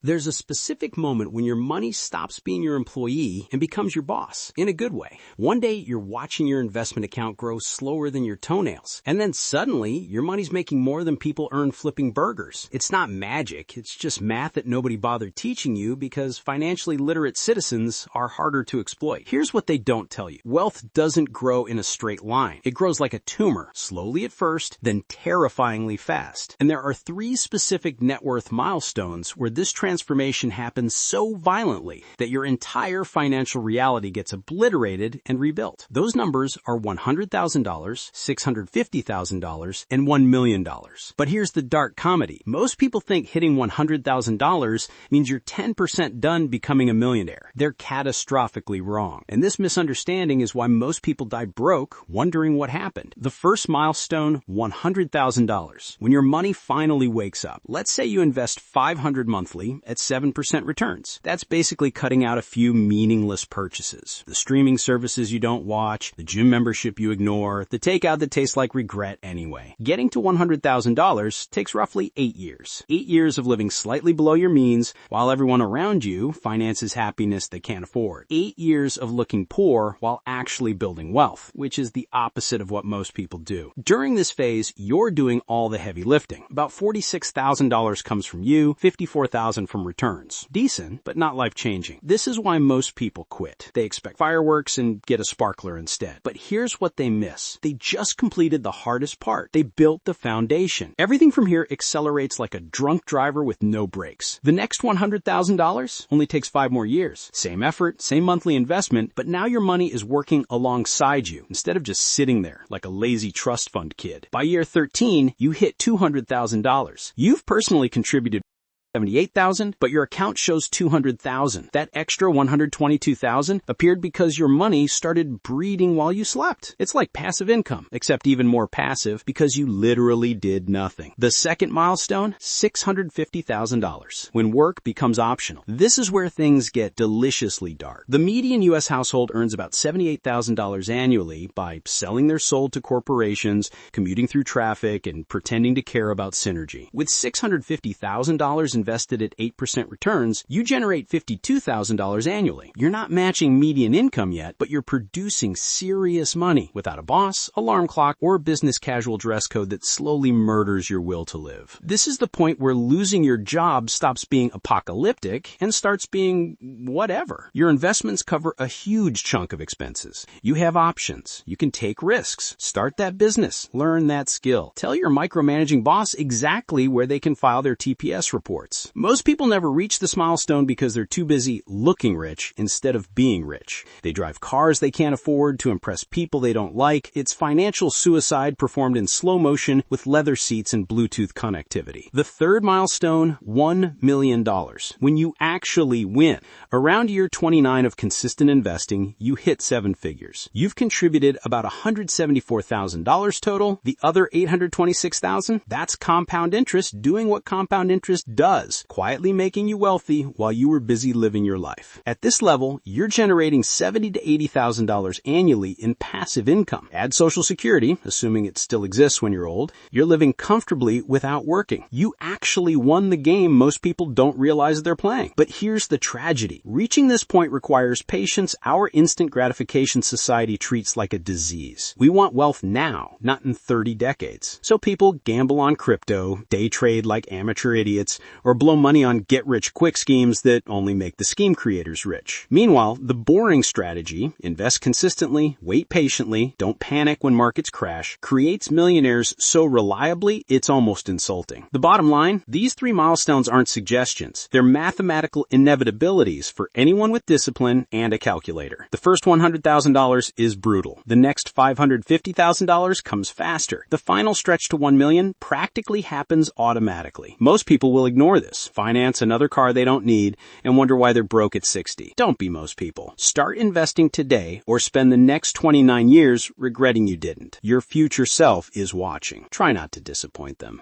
There's a specific moment when your money stops being your employee and becomes your boss, in a good way. One day, you're watching your investment account grow slower than your toenails. And then suddenly, your money's making more than people earn flipping burgers. It's not magic. It's just math that nobody bothered teaching you because financially literate citizens are harder to exploit. Here's what they don't tell you. Wealth doesn't grow in a straight line. It grows like a tumor, slowly at first, then terrifyingly fast. And there are 3 specific net worth milestones where this transformation happens so violently that your entire financial reality gets obliterated and rebuilt. Those numbers are $100,000, $650,000, and $1 million. But here's the dark comedy. Most people think hitting $100,000 means you're 10% done becoming a millionaire. They're catastrophically wrong. And this misunderstanding is why most people die broke, wondering what happened. The first milestone, $100,000. When your money finally wakes up, let's say you invest $500 monthly at 7% returns. That's basically cutting out a few meaningless purchases. The streaming services you don't watch, the gym membership you ignore, the takeout that tastes like regret anyway. Getting to $100,000 takes roughly 8 years. 8 years of living slightly below your means while everyone around you finances happiness they can't afford. 8 years of looking poor while actually building wealth, which is the opposite of what most people do. During this phase, you're doing all the heavy lifting. About $46,000 comes from you, $54,000 from returns. Decent, but not life-changing. This is why most people quit. They expect fireworks and get a sparkler instead. But here's what they miss. They just completed the hardest part. They built the foundation. Everything from here accelerates like a drunk driver with no brakes. The next $100,000 only takes 5 more years. Same effort, same monthly investment, but now your money is working alongside you instead of just sitting there like a lazy trust fund kid. By year 13, you hit $200,000. You've personally contributed $78,000, but your account shows $200,000. That extra $122,000 appeared because your money started breeding while you slept. It's like passive income, except even more passive because you literally did nothing. The second milestone, $650,000, when work becomes optional. This is where things get deliciously dark. The median U.S. household earns about $78,000 annually by selling their soul to corporations, commuting through traffic, and pretending to care about synergy. With $650,000 invested at 8% returns, you generate $52,000 annually. You're not matching median income yet, but you're producing serious money without a boss, alarm clock, or a business casual dress code that slowly murders your will to live. This is the point where losing your job stops being apocalyptic and starts being whatever. Your investments cover a huge chunk of expenses. You have options. You can take risks. Start that business. Learn that skill. Tell your micromanaging boss exactly where they can file their TPS reports. Most people never reach this milestone because they're too busy looking rich instead of being rich. They drive cars they can't afford to impress people they don't like. It's financial suicide performed in slow motion with leather seats and Bluetooth connectivity. The third milestone, $1 million. When you actually win. Around year 29 of consistent investing, you hit 7 figures. You've contributed about $174,000 total. The other $826,000, that's compound interest doing what compound interest does, quietly making you wealthy while you were busy living your life. At this level, you're generating $70,000 to $80,000 annually in passive income. Add Social Security, assuming it still exists when you're old, you're living comfortably without working. You actually won the game most people don't realize they're playing. But here's the tragedy. Reaching this point requires patience our instant gratification society treats like a disease. We want wealth now, not in 30 decades. So people gamble on crypto, day trade like amateur idiots, or blow money on get-rich-quick schemes that only make the scheme creators rich. Meanwhile, the boring strategy, invest consistently, wait patiently, don't panic when markets crash, creates millionaires so reliably it's almost insulting. The bottom line, these 3 milestones aren't suggestions. They're mathematical inevitabilities for anyone with discipline and a calculator. The first $100,000 is brutal. The next $550,000 comes faster. The final stretch to $1 million practically happens automatically. Most people will ignore this, finance another car they don't need, and wonder why they're broke at 60. Don't be most people. Start investing today or spend the next 29 years regretting you didn't. Your future self is watching. Try not to disappoint them.